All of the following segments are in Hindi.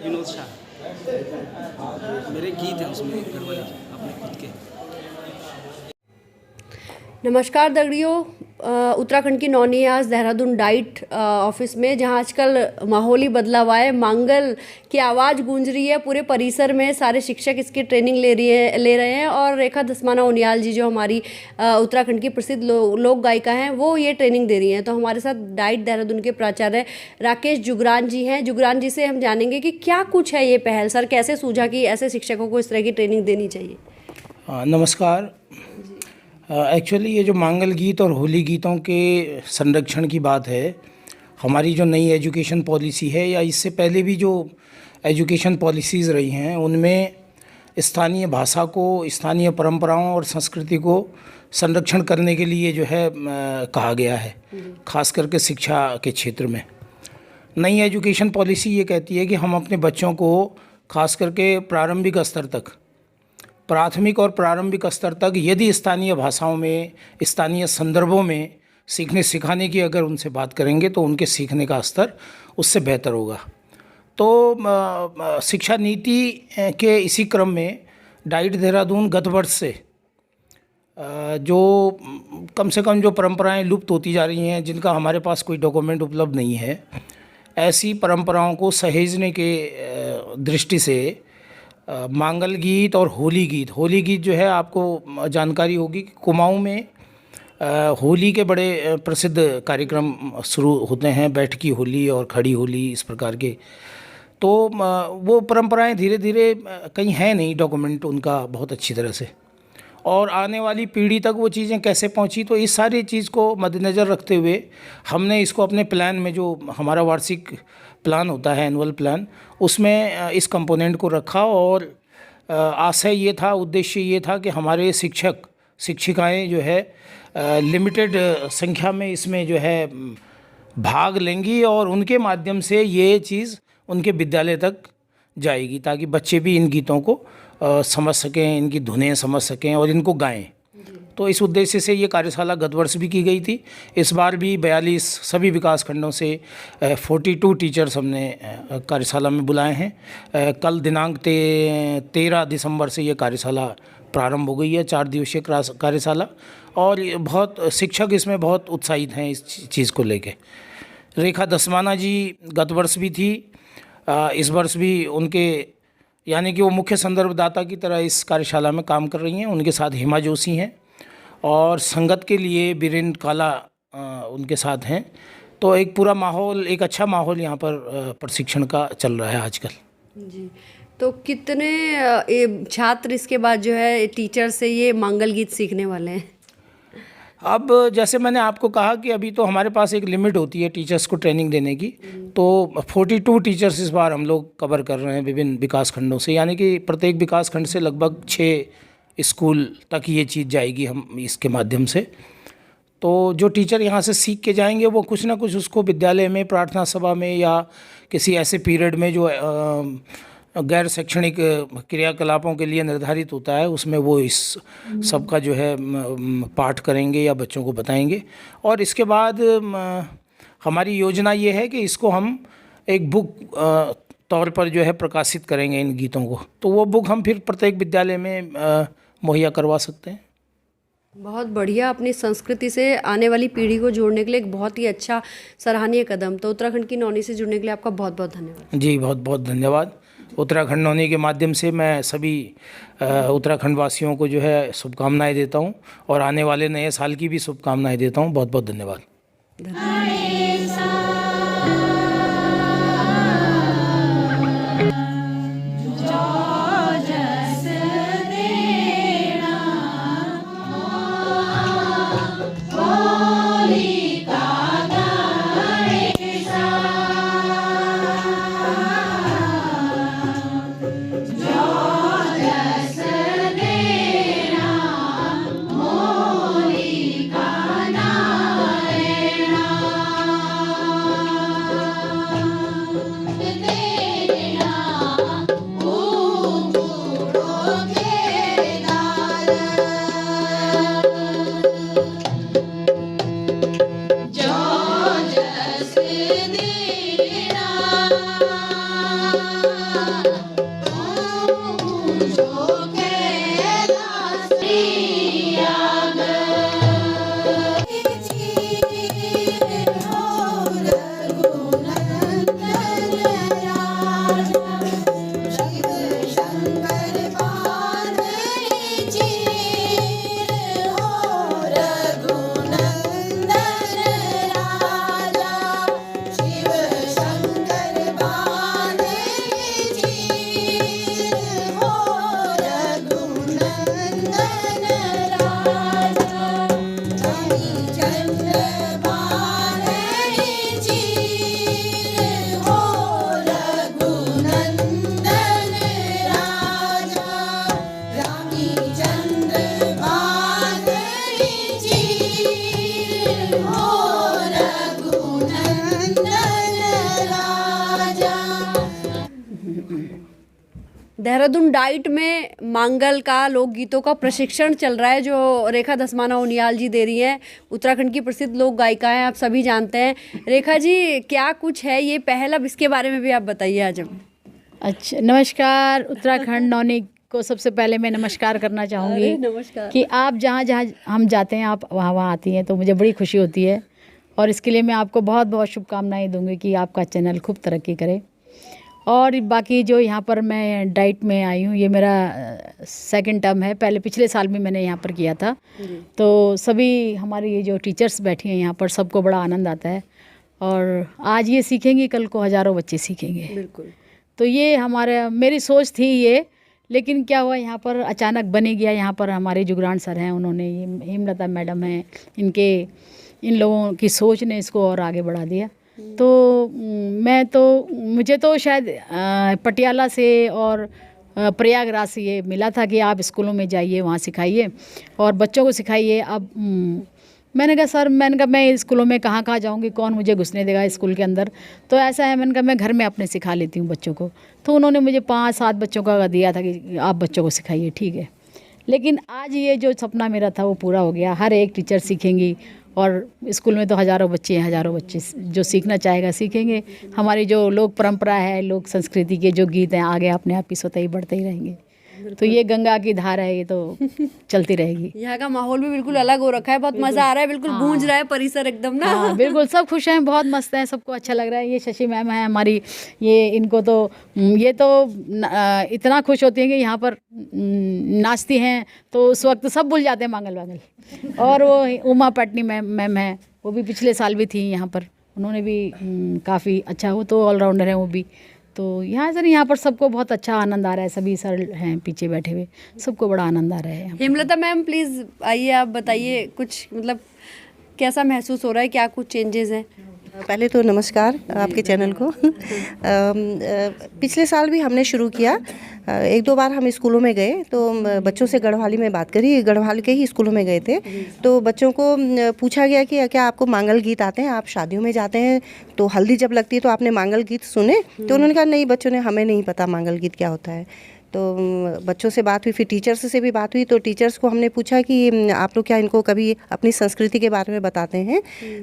विनोद शाह मेरे गीत हैं उसमें गढ़वाली अपने खुद के। नमस्कार दगड़ियों, उत्तराखंड की नौनियाज देहरादून डाइट ऑफिस में जहां आजकल माहौल ही बदला हुआ है। मांगल की आवाज़ गूंज रही है पूरे परिसर में, सारे शिक्षक इसकी ट्रेनिंग ले रहे हैं और रेखा दसमाना उनियाल जी जो हमारी उत्तराखंड की प्रसिद्ध लोक गायिका हैं वो ये ट्रेनिंग दे रही हैं। तो हमारे साथ डाइट देहरादून के प्राचार्य राकेश जुगरान जी हैं। जुगरान जी से हम जानेंगे कि क्या कुछ है ये पहल, सर कैसे सूझा कि ऐसे शिक्षकों को इस तरह की ट्रेनिंग देनी चाहिए। नमस्कार। एक्चुअली ये जो मांगल गीत और होली गीतों के संरक्षण की बात है, हमारी जो नई एजुकेशन पॉलिसी है या इससे पहले भी जो एजुकेशन पॉलिसीज़ रही हैं उनमें स्थानीय भाषा को, स्थानीय परंपराओं और संस्कृति को संरक्षण करने के लिए जो है कहा गया है, खास करके शिक्षा के क्षेत्र में। नई एजुकेशन पॉलिसी ये कहती है कि हम अपने बच्चों को खास करके प्रारंभिक स्तर तक, प्राथमिक और प्रारंभिक स्तर तक यदि स्थानीय भाषाओं में, स्थानीय संदर्भों में सीखने सिखाने की अगर उनसे बात करेंगे तो उनके सीखने का स्तर उससे बेहतर होगा। तो शिक्षा नीति के इसी क्रम में डाइट देहरादून गत वर्ष से जो कम से कम जो परंपराएं लुप्त होती जा रही हैं, जिनका हमारे पास कोई डॉक्यूमेंट उपलब्ध नहीं है, ऐसी परंपराओं को सहेजने के दृष्टि से मांगल गीत और होली गीत जो है, आपको जानकारी होगी कि कुमाऊं में होली के बड़े प्रसिद्ध कार्यक्रम शुरू होते हैं, बैठकी होली और खड़ी होली इस प्रकार के। तो वो परंपराएं धीरे धीरे कहीं है नहीं डॉक्यूमेंट उनका बहुत अच्छी तरह से, और आने वाली पीढ़ी तक वो चीज़ें कैसे पहुंची, तो इस सारी चीज़ को मद्देनज़र रखते हुए हमने इसको अपने प्लान में, जो हमारा वार्षिक प्लान होता है, एनुअल प्लान, उसमें इस कंपोनेंट को रखा। और आशय ये था, उद्देश्य ये था कि हमारे शिक्षक शिक्षिकाएं जो है लिमिटेड संख्या में इसमें जो है भाग लेंगी और उनके माध्यम से ये चीज़ उनके विद्यालय तक जाएगी, ताकि बच्चे भी इन गीतों को समझ सकें, इनकी धुनें समझ सकें और इनको गाएं। तो इस उद्देश्य से ये कार्यशाला गत वर्ष भी की गई थी। इस बार भी 42 सभी विकास खंडों से 42 टीचर्स हमने कार्यशाला में बुलाए हैं। कल दिनांक 13 दिसंबर से ये कार्यशाला प्रारंभ हो गई है, 4 दिवसीय कार्यशाला, और बहुत शिक्षक इसमें बहुत उत्साहित हैं इस चीज़ को लेके। रेखा दसमाना जी गत वर्ष भी थी, इस वर्ष भी उनके, यानी कि वो मुख्य संदर्भदाता की तरह इस कार्यशाला में काम कर रही हैं। उनके साथ हिमा जोशी हैं और संगत के लिए बीरेन काला उनके साथ हैं। तो एक पूरा माहौल, एक अच्छा माहौल यहाँ पर प्रशिक्षण का चल रहा है आजकल जी। तो कितने छात्र इसके बाद जो है टीचर से ये मांगल गीत सीखने वाले हैं? अब जैसे मैंने आपको कहा कि अभी तो हमारे पास एक लिमिट होती है टीचर्स को ट्रेनिंग देने की, तो 42 टीचर्स इस बार हम लोग कवर कर रहे हैं विभिन्न विकास खंडों से, यानी कि प्रत्येक विकास खंड से लगभग 6 स्कूल तक ये चीज़ जाएगी हम इसके माध्यम से। तो जो टीचर यहाँ से सीख के जाएंगे वो कुछ ना कुछ उसको विद्यालय में, प्रार्थना सभा में या किसी ऐसे पीरियड में जो गैर शैक्षणिक क्रियाकलापों के लिए निर्धारित होता है, उसमें वो इस सब का जो है पाठ करेंगे या बच्चों को बताएंगे। और इसके बाद हमारी योजना ये है कि इसको हम एक बुक तौर पर जो है प्रकाशित करेंगे इन गीतों को, तो वो बुक हम फिर प्रत्येक विद्यालय में मुहैया करवा सकते हैं। बहुत बढ़िया, अपनी संस्कृति से आने वाली पीढ़ी को जोड़ने के लिए एक बहुत ही अच्छा सराहनीय कदम। तो उत्तराखंड की नौनी से जुड़ने के लिए आपका बहुत बहुत धन्यवाद। जी बहुत बहुत धन्यवाद। उत्तराखंड नौनी के माध्यम से मैं सभी उत्तराखंड वासियों को जो है शुभकामनाएं देता हूं और आने वाले नए साल की भी शुभकामनाएं देता हूं। बहुत बहुत धन्यवाद। देहरादून डाइट में मांगल का लोकगीतों का प्रशिक्षण चल रहा है जो रेखा धस्माना उनियाल जी दे रही हैं। उत्तराखंड की प्रसिद्ध लोक गायिका हैं, आप सभी जानते हैं। रेखा जी, क्या कुछ है ये पहल, अब इसके बारे में भी आप बताइए आज हम। अच्छा, नमस्कार। उत्तराखंड नौनी को सबसे पहले मैं नमस्कार करना चाहूँगी। नमस्कार। कि आप जहाँ जहाँ हम जाते हैं आप वहाँ वहाँ आती हैं, तो मुझे बड़ी खुशी होती है और इसके लिए मैं आपको बहुत बहुत शुभकामनाएं दूंगी कि आपका चैनल खूब तरक्की करे। और बाकी जो यहाँ पर मैं डाइट में आई हूँ, ये मेरा सेकंड टर्म है। पहले पिछले साल भी मैंने यहाँ पर किया था। तो सभी हमारे ये जो टीचर्स बैठी हैं यहाँ पर, सबको बड़ा आनंद आता है और आज ये सीखेंगे, कल को हज़ारों बच्चे सीखेंगे। बिल्कुल। तो ये मेरी सोच थी ये, लेकिन क्या हुआ, यहाँ पर अचानक बनी गया। यहाँ पर हमारे जुगरान सर हैं, उन्होंने, ये हेमलता मैडम हैं, इन लोगों की सोच ने इसको और आगे बढ़ा दिया। तो मुझे तो शायद पटियाला से और प्रयागराज से ये मिला था कि आप स्कूलों में जाइए, वहाँ सिखाइए और बच्चों को सिखाइए। अब मैंने कहा सर, मैं स्कूलों में कहाँ कहाँ जाऊँगी, कौन मुझे घुसने देगा स्कूल के अंदर। तो ऐसा है, मैंने कहा मैं घर में अपने सिखा लेती हूँ बच्चों को। तो उन्होंने मुझे 5-7 बच्चों का दिया था कि आप बच्चों को सिखाइए, ठीक है। लेकिन आज ये जो सपना मेरा था वो पूरा हो गया। हर एक टीचर सीखेंगी और स्कूल में तो हज़ारों बच्चे हैं, हज़ारों बच्चे जो सीखना चाहेगा सीखेंगे। हमारी जो लोक परंपरा है, लोक संस्कृति के जो गीत हैं, आगे अपने आप ही स्वतः ही बढ़ते ही रहेंगे। तो ये गंगा की धार है, ये तो चलती रहेगी। यहाँ का माहौल भी बिल्कुल अलग हो रखा है, बहुत मजा आ रहा है, बिल्कुल गूंज रहा है परिसर एकदम ना। हाँ, बिल्कुल, सब खुश हैं, बहुत मस्त हैं, सबको अच्छा लग रहा है। ये शशि मैम है हमारी, इनको तो ये तो इतना खुश होती हैं कि यहाँ पर नाचती हैं तो उस वक्त सब भूल जाते हैं मांगल वांगल। और वो उमा पटनी मैम है, वो भी पिछले साल भी थी यहाँ पर, उन्होंने भी काफ़ी अच्छा, वो तो ऑलराउंडर है वो भी। तो यहाँ पर सबको बहुत अच्छा आनंद आ रहा है। सभी सर हैं पीछे बैठे हुए, सबको बड़ा आनंद आ रहा है। हेमलता मैम, प्लीज़ आइए, आप बताइए कुछ, मतलब कैसा महसूस हो रहा है, क्या कुछ चेंजेस हैं? पहले तो नमस्कार आपके चैनल को। पिछले साल भी हमने शुरू किया। 1-2 बार हम स्कूलों में गए तो बच्चों से गढ़वाली में बात करी, गढ़वाल के ही स्कूलों में गए थे। तो बच्चों को पूछा गया कि क्या आपको मांगल गीत आते हैं, आप शादियों में जाते हैं तो हल्दी जब लगती है तो आपने मांगल गीत सुने? तो उन्होंने कहा नहीं बच्चों ने, हमें नहीं पता मांगल गीत क्या होता है। तो बच्चों से बात हुई, फिर टीचर्स से भी बात हुई। तो टीचर्स को हमने पूछा कि आप लोग क्या इनको कभी अपनी संस्कृति के बारे में बताते हैं?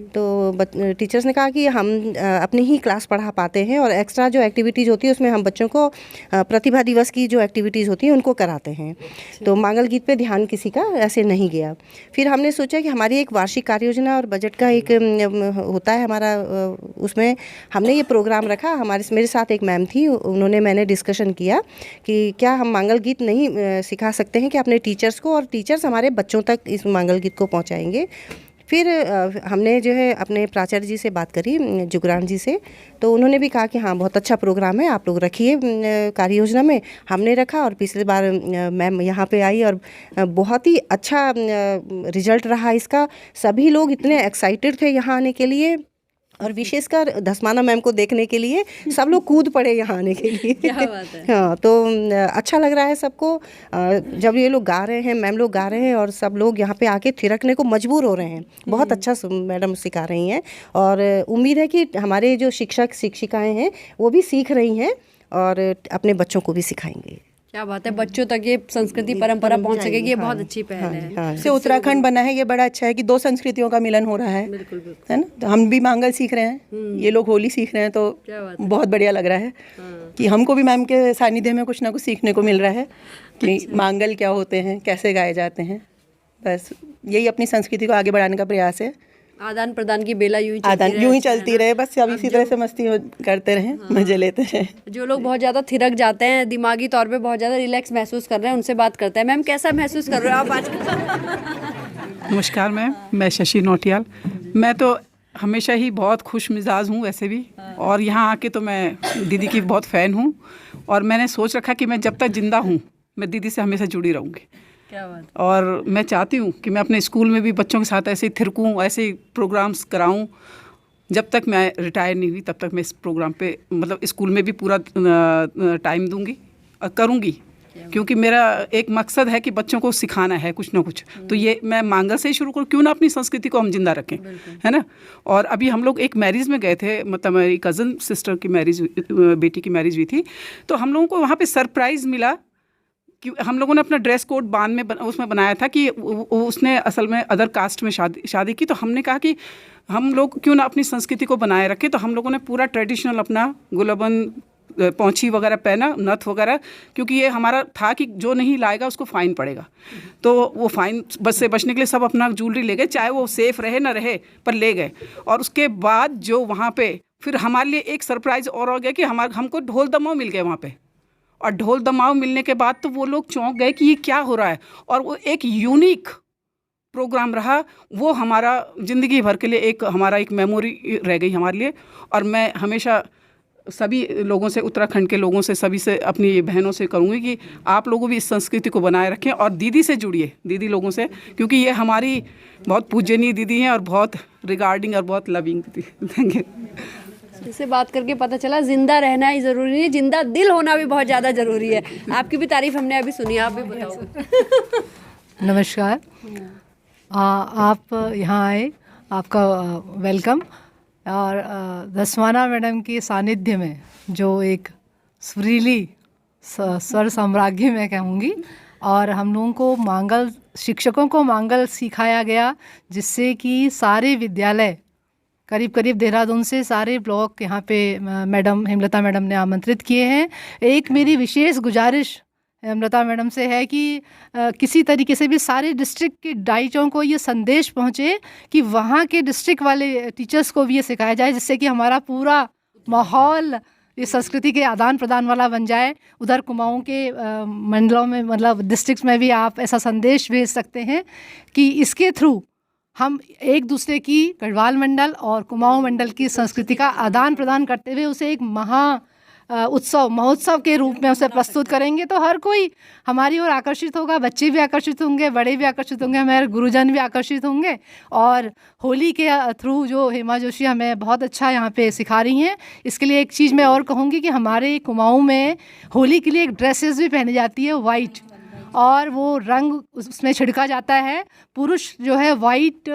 तो टीचर्स ने कहा कि हम अपनी ही क्लास पढ़ा पाते हैं और एक्स्ट्रा जो एक्टिविटीज़ होती है उसमें हम बच्चों को प्रतिभा दिवस की जो एक्टिविटीज़ होती हैं उनको कराते हैं। तो मांगल गीत पे ध्यान किसी का ऐसे नहीं गया। फिर हमने सोचा कि हमारी एक वार्षिक कार्य योजना और बजट का एक होता है हमारा, उसमें हमने ये प्रोग्राम रखा। मेरे साथ एक मैम थी, मैंने डिस्कशन किया कि क्या हम मांगल गीत नहीं सिखा सकते हैं कि अपने टीचर्स को, और टीचर्स हमारे बच्चों तक इस मांगल गीत को पहुंचाएंगे। फिर हमने जो है अपने प्राचार्य जी से बात करी, जुगरान जी से। तो उन्होंने भी कहा कि हाँ बहुत अच्छा प्रोग्राम है, आप लोग रखिए कार्य योजना में। हमने रखा और पिछले बार मैम यहाँ पे आई और बहुत ही अच्छा रिजल्ट रहा इसका। सभी लोग इतने एक्साइटेड थे यहाँ आने के लिए और विशेषकर धस्माना मैम को देखने के लिए सब लोग कूद पड़े यहाँ आने के लिए। क्या बात है। हाँ, तो अच्छा लग रहा है सबको जब ये लोग गा रहे हैं, मैम लोग गा रहे हैं और सब लोग यहाँ पे आके थिरकने को मजबूर हो रहे हैं। बहुत अच्छा मैडम सिखा रही हैं और उम्मीद है कि हमारे जो शिक्षक शिक्षिकाएँ हैं वो भी सीख रही हैं और अपने बच्चों को भी सिखाएंगे। क्या बात है, बच्चों तक ये संस्कृति परंपरा पहुंच सकेगी, ये बहुत अच्छी पहल है। हाँ, से उत्तराखंड बना है, ये बड़ा अच्छा है कि 2 संस्कृतियों का मिलन हो रहा है। बिल्कुल बिल्कुल। है ना, तो हम भी मांगल सीख रहे हैं, ये लोग होली सीख रहे हैं, तो क्या बात है। बहुत बढ़िया लग रहा है कि हमको भी मैम के सानिध्य में कुछ ना कुछ सीखने को मिल रहा है कि मांगल क्या होते हैं, कैसे गाए जाते हैं। बस यही अपनी संस्कृति को आगे बढ़ाने का प्रयास है। आदान प्रदान की बेला यूं ही चलती रहे, बस अब इसी तरह से मस्ती करते रहें, मजे लेते रहें। जो लोग बहुत ज़्यादा थिरक जाते हैं, दिमागी तौर पे बहुत ज़्यादा रिलैक्स महसूस कर रहे हैं, उनसे बात करते हैं। मैम, कैसा महसूस कर रहे हो आप आज? नमस्कार मैम, मैं शशि नौटियाल। मैं तो हमेशा ही बहुत खुश मिजाज हूँ वैसे भी, और यहाँ आके तो मैं दीदी की बहुत फ़ैन हूँ और मैंने सोच रखा कि मैं जब तक ज़िंदा हूँ मैं दीदी से हमेशा जुड़ी रहूँगी। क्या बात। और मैं चाहती हूँ कि मैं अपने स्कूल में भी बच्चों के साथ ऐसे ही थिरकूँ, ऐसे ही प्रोग्राम्स कराऊँ। जब तक मैं रिटायर नहीं हुई तब तक मैं इस प्रोग्राम पे, मतलब स्कूल में भी पूरा टाइम दूँगी और करूँगी क्योंकि मेरा एक मकसद है कि बच्चों को सिखाना है कुछ ना कुछ। तो ये मैं मांगल से ही शुरू करूँ, क्यों ना अपनी संस्कृति को हम जिंदा रखें, है ना। और अभी हम लोग एक मैरिज में गए थे, मतलब मेरी कज़न सिस्टर की मैरिज, बेटी की मैरिज हुई थी, तो हम लोगों को वहाँ पे सरप्राइज़ मिला कि हम लोगों ने अपना ड्रेस कोड बाद में उसमें बनाया था कि उसने असल में अदर कास्ट में शादी की। तो हमने कहा कि हम लोग क्यों ना अपनी संस्कृति को बनाए रखें। तो हम लोगों ने पूरा ट्रेडिशनल अपना गुलबन, पौंछी वगैरह पहना, नथ वगैरह, क्योंकि ये हमारा था कि जो नहीं लाएगा उसको फ़ाइन पड़ेगा। तो वो फ़ाइन से बचने के लिए सब अपना ज्वेलरी ले गए, चाहे वो सेफ़ रहे ना रहे, पर ले गए। और उसके बाद जो वहाँ पे फिर हमारे लिए एक सरप्राइज़ और हो गया कि हमको ढोल दमाव मिल गए वहाँ पे। और ढोल दमाव मिलने के बाद तो वो लोग चौंक गए कि ये क्या हो रहा है। और वो एक यूनिक प्रोग्राम रहा, वो हमारा ज़िंदगी भर के लिए एक हमारा एक मेमोरी रह गई हमारे लिए। और मैं हमेशा सभी लोगों से, उत्तराखंड के लोगों से, सभी से, अपनी बहनों से करूँगी कि आप लोगों भी इस संस्कृति को बनाए रखें और दीदी से जुड़िए, दीदी लोगों से, क्योंकि ये हमारी बहुत पूजनीय दीदी हैं और बहुत रिगार्डिंग और बहुत लविंग दीदी। Thank you. इससे बात करके पता चला जिंदा रहना ही ज़रूरी नहीं, जिंदा दिल होना भी बहुत ज़्यादा ज़रूरी है। आपकी भी तारीफ हमने अभी सुनी, आप भी बताओ। नमस्कार। आप यहाँ आए, आपका वेलकम। और दसवाना मैडम की सानिध्य में जो एक सुरीली स्वर साम्राज्य मैं कहूँगी, और हम लोगों को मांगल, शिक्षकों को मांगल सिखाया गया, जिससे कि सारे विद्यालय करीब करीब देहरादून से सारे ब्लॉक यहाँ पे मैडम हेमलता मैडम ने आमंत्रित किए हैं। एक मेरी विशेष गुजारिश हेमलता मैडम से है कि किसी तरीके से भी सारे डिस्ट्रिक्ट के डाइटों को ये संदेश पहुँचे कि वहाँ के डिस्ट्रिक्ट वाले टीचर्स को भी ये सिखाया जाए, जिससे कि हमारा पूरा माहौल ये संस्कृति के आदान प्रदान वाला बन जाए। उधर कुमाऊँ के मंडलों में, मतलब डिस्ट्रिक्ट्स में भी आप ऐसा संदेश भेज सकते हैं कि इसके थ्रू हम एक दूसरे की गढ़वाल मंडल और कुमाऊँ मंडल की संस्कृति का आदान प्रदान करते हुए उसे एक महोत्सव के रूप में उसे प्रस्तुत करेंगे, तो हर कोई हमारी ओर आकर्षित होगा। बच्चे भी आकर्षित होंगे, बड़े भी आकर्षित होंगे, हमारे गुरुजन भी आकर्षित होंगे। और होली के थ्रू जो हेमा जोशी हमें बहुत अच्छा यहाँ पे सिखा रही हैं, इसके लिए एक चीज़ मैं और कहूँगी कि हमारे कुमाऊँ में होली के लिए एक ड्रेसेस भी पहनी जाती है वाइट, और वो रंग उसमें छिड़का जाता है। पुरुष जो है वाइट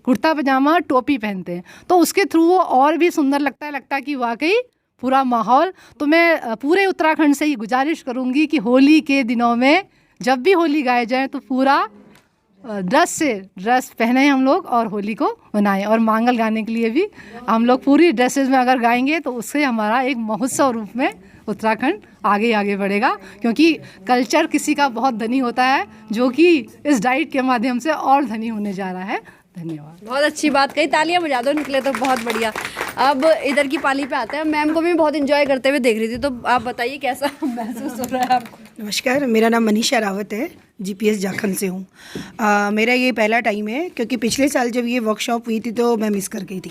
कुर्ता पजामा टोपी पहनते हैं, तो उसके थ्रू वो और भी सुंदर लगता है कि वाकई पूरा माहौल। तो मैं पूरे उत्तराखंड से ही गुजारिश करूँगी कि होली के दिनों में जब भी होली गाए जाए तो पूरा ड्रेस पहने हम लोग और होली को मनाएं। और मांगल गाने के लिए भी हम लोग पूरी ड्रेसेस में अगर गाएंगे तो उससे हमारा एक महोत्सव रूप में उत्तराखंड आगे बढ़ेगा, क्योंकि कल्चर किसी का बहुत धनी होता है, जो कि इस डाइट के माध्यम से और धनी होने जा रहा है। धन्यवाद। बहुत अच्छी बात कही, तालियां बजा दो निकले तो बहुत बढ़िया। अब इधर की पाली पे आते हैं। मैम को भी बहुत एंजॉय करते हुए देख रही थी, तो आप बताइए कैसा महसूस हो रहा है आपको? नमस्कार, मेरा नाम मनीषा रावत है, जीपीएस जाखंड से हूँ। मेरा ये पहला टाइम है, क्योंकि पिछले साल जब ये वर्कशॉप हुई थी तो मैं मिस कर गई थी,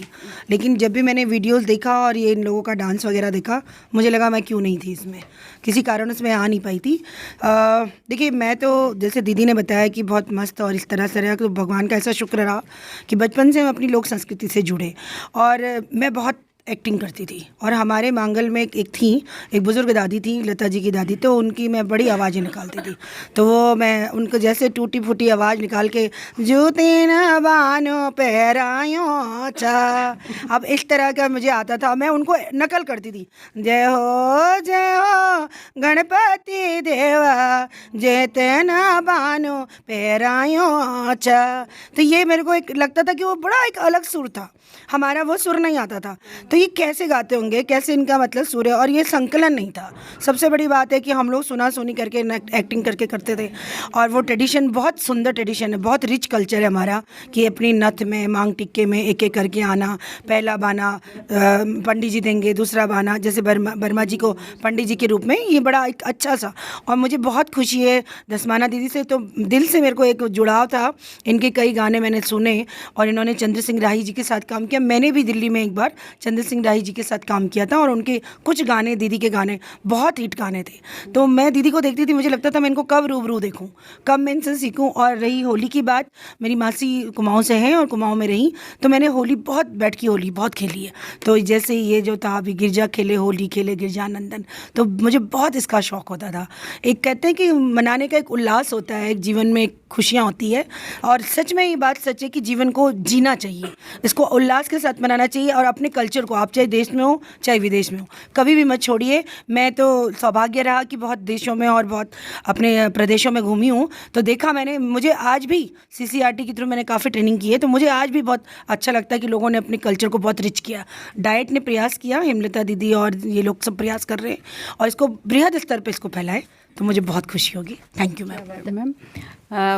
लेकिन जब भी मैंने वीडियोस देखा और ये इन लोगों का डांस वगैरह देखा, मुझे लगा मैं क्यों नहीं थी इसमें, किसी कारण से मैं आ नहीं पाई थी। देखिए, मैं तो जैसे दीदी ने बताया कि बहुत मस्त और इस तरह से रहा, तो भगवान का ऐसा शुक्र रहा कि बचपन से हम अपनी लोक संस्कृति से जुड़े। और मैं बहुत एक्टिंग करती थी, और हमारे मांगल में एक बुज़ुर्ग दादी थी, लता जी की दादी, तो उनकी मैं बड़ी आवाज़ें निकालती थी। तो वो मैं उनको जैसे टूटी फूटी आवाज़ निकाल के, जूते न बानो पहरायो चा, अब इस तरह का मुझे आता था, मैं उनको नकल करती थी। जय हो गणपति देवा, जेते न बानो पहरायो चा। तो ये मेरे को एक लगता था कि वो बड़ा एक अलग सुर था, हमारा वो सुर नहीं आता था। तो ये कैसे गाते होंगे, कैसे इनका मतलब सुर है, और ये संकलन नहीं था। सबसे बड़ी बात है कि हम लोग सुना सुनी करके एक्टिंग करके करते थे। और वो ट्रेडिशन बहुत सुंदर ट्रेडिशन है, बहुत रिच कल्चर है हमारा, कि अपनी नथ में, मांग टिक्के में एक एक करके आना। पहला बाना पंडित जी देंगे, दूसरा बाना जैसे वर्मा जी को पंडित जी के रूप में, ये बड़ा एक अच्छा सा। और मुझे बहुत खुशी है दसमाना दीदी से, तो दिल से मेरे को एक जुड़ाव था। इनके कई गाने मैंने सुने, और इन्होंने चंद्र सिंह राही जी के साथ काम किया। मैंने भी दिल्ली में एक बार चंद्र सिंह राही जी के साथ काम किया था और उनके कुछ गाने, दीदी के गाने बहुत हिट गाने थे। तो मैं दीदी को देखती थी, मुझे लगता था मैं इनको कब रूबरू देखूं, कब मैं इनसे सीखूं। और रही होली की बात, मेरी मासी कुमाऊं से हैं और कुमाऊं में रही, तो मैंने होली बहुत बैठ की होली बहुत खेली है। तो जैसे ये जो था अभी गिरजा खेले, होली खेले गिरजानंदन, तो मुझे बहुत इसका शौक़ होता था। एक कहते हैं कि मनाने का एक उल्लास होता है, एक जीवन में खुशियाँ होती है, और सच में ये बात सच है कि जीवन को जीना चाहिए, इसको उल्लास के साथ मनाना चाहिए। और अपने कल्चर को, आप चाहे देश में हो चाहे विदेश में हो, कभी भी मत छोड़िए। मैं तो सौभाग्य रहा कि बहुत देशों में और बहुत अपने प्रदेशों में घूमी हूँ, तो देखा मैंने, मुझे आज भी CCRT के थ्रू मैंने काफ़ी ट्रेनिंग की है, तो मुझे आज भी बहुत अच्छा लगता है कि लोगों ने अपने कल्चर को बहुत रिच किया। डाइट ने प्रयास किया, हेमलता दीदी और ये लोग सब प्रयास कर रहे हैं और इसको बृहद स्तर पर इसको फैलाएं, तो मुझे बहुत खुशी होगी। Thank you ma'am.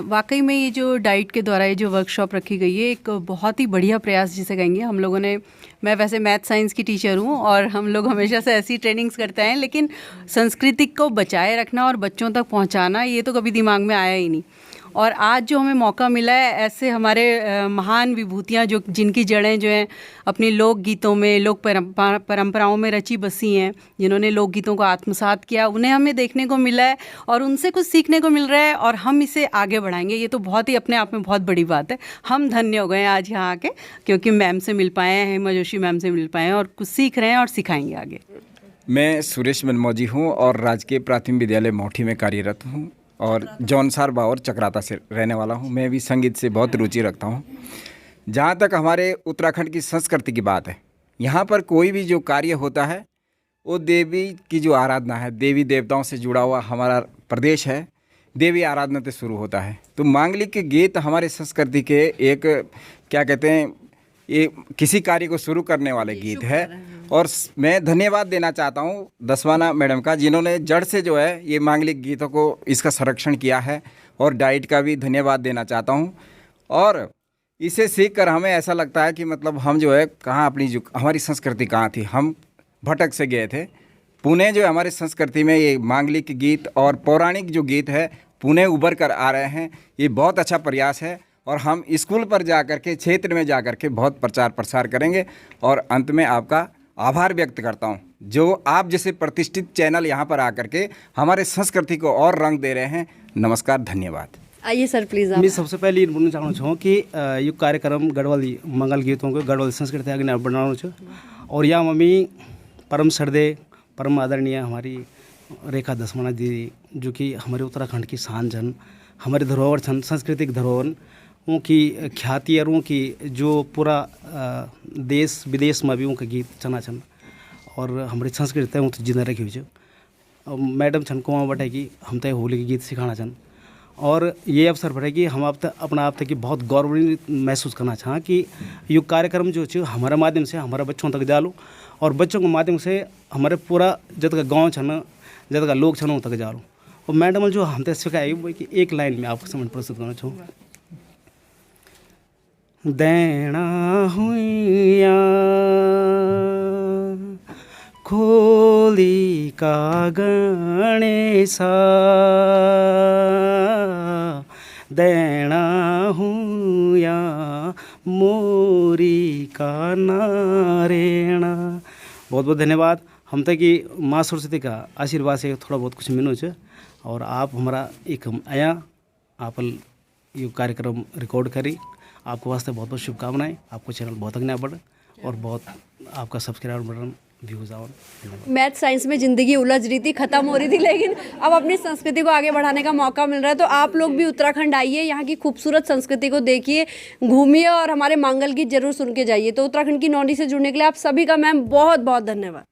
वाकई में ये जो डाइट के द्वारा ये जो वर्कशॉप रखी गई है, एक बहुत ही बढ़िया प्रयास जिसे कहेंगे। हम लोगों ने, मैं वैसे मैथ साइंस की टीचर हूँ और हम लोग हमेशा से ऐसी ट्रेनिंग्स करते हैं, लेकिन संस्कृति को बचाए रखना और बच्चों तक पहुँचाना, ये तो कभी दिमाग में आया ही नहीं। और आज जो हमें मौका मिला है, ऐसे हमारे महान विभूतियाँ जो जिनकी जड़ें जो हैं अपनी लोकगीतों में, लोक परंपराओं में रची बसी हैं, जिन्होंने लोकगीतों को आत्मसात किया, उन्हें हमें देखने को मिला है और उनसे कुछ सीखने को मिल रहा है और हम इसे आगे बढ़ाएंगे। ये तो बहुत ही अपने आप में बहुत बड़ी बात है। हम धन्य हो गए आज यहाँ आके, क्योंकि मैम से मिल पाए हैं, हेमा जोशी मैम से मिल पाए हैं और कुछ सीख रहे हैं और सिखाएंगे आगे। मैं सुरेश मनमौजी हूँ और राजकीय प्राथमिक विद्यालय मोठी में कार्यरत हूँ और जौनसार बावर चक्राता से रहने वाला हूँ। मैं भी संगीत से बहुत रुचि रखता हूँ। जहाँ तक हमारे उत्तराखंड की संस्कृति की बात है, यहाँ पर कोई भी जो कार्य होता है वो देवी की जो आराधना है, देवी देवताओं से जुड़ा हुआ हमारा प्रदेश है, देवी आराधना से शुरू होता है। तो मांगलिक गीत हमारे संस्कृति के एक, क्या कहते हैं, ये किसी कार्य को शुरू करने वाले गीत है। और मैं धन्यवाद देना चाहता हूँ दसवाना मैडम का, जिन्होंने जड़ से जो है ये मांगलिक गीतों को इसका संरक्षण किया है, और डाइट का भी धन्यवाद देना चाहता हूँ। और इसे सीख कर हमें ऐसा लगता है कि मतलब हम जो है कहाँ, अपनी जो हमारी संस्कृति कहाँ थी, हम भटक से गए थे। पुणे जो हमारे संस्कृति में ये मांगलिक गीत और पौराणिक जो गीत है पुणे उभर कर आ रहे हैं, ये बहुत अच्छा प्रयास है। और हम स्कूल पर जा कर के, क्षेत्र में जा कर के बहुत प्रचार प्रसार करेंगे। और अंत में आपका आभार व्यक्त करता हूँ, जो आप जैसे प्रतिष्ठित चैनल यहाँ पर आकर के हमारे संस्कृति को और रंग दे रहे हैं। नमस्कार, धन्यवाद। आइए सर प्लीज़। मैं सबसे पहले ये बोलना चाहना चाहूँ कि ये कार्यक्रम गढ़वाली मंगल गीतों को गढ़वाली संस्कृति आगे बढ़ाना चाहिए। और यहाँ मम्मी परम श्रद्धेय, परम आदरणीय हमारी रेखा दसवाना दीदी, जो कि हमारे उत्तराखंड की शान जन, हमारे धरोहर छन, सांस्कृतिक धरोहर, उनकी ख्याति और उनकी जो पूरा देश विदेश में भी उनका गीत चना छन और हमारी संस्कृति है तो जिंदा रखी हुई। मैडम छन को बटे कि हम तो होली के गीत सिखाना छन, और ये अवसर पर है कि हम अपना आप तक कि बहुत गौरवान्वित महसूस करना चाहें कि ये कार्यक्रम जो है हमारे माध्यम से हमारे बच्चों तक डालो, और बच्चों के माध्यम से हमारे पूरा जत गाँव छन, जत लोग छन तक डालो। और मैडम जो हम तक सिखाए वो कि एक लाइन में आपको समझ प्रस्तुत करना चाहूँ। देना हुइया खोली का गणेशा, देना हुइया मोरी का नारेणा। बहुत बहुत धन्यवाद। हम तक कि माँ सरस्वती का आशीर्वाद से थोड़ा बहुत कुछ मिलो छे, और आप हमारा एक आया आप ये कार्यक्रम रिकॉर्ड करी। आपको वास्ते बहुत बहुत शुभकामनाएं। आपको चैनल बहुत आगे बढ़े और बहुत आपका सब्सक्राइबर बढ़न, व्यूज़ आवन। मैथ साइंस में ज़िंदगी उलझ रही थी, ख़त्म हो रही थी, लेकिन अब अपनी संस्कृति को आगे बढ़ाने का मौका मिल रहा है। तो आप लोग भी उत्तराखंड आइए, यहाँ की खूबसूरत संस्कृति को देखिए, घूमिए और हमारे मांगल गीत जरूर सुन के जाइए। तो उत्तराखंड की नौनी से जुड़ने के लिए आप सभी का मैम बहुत बहुत धन्यवाद।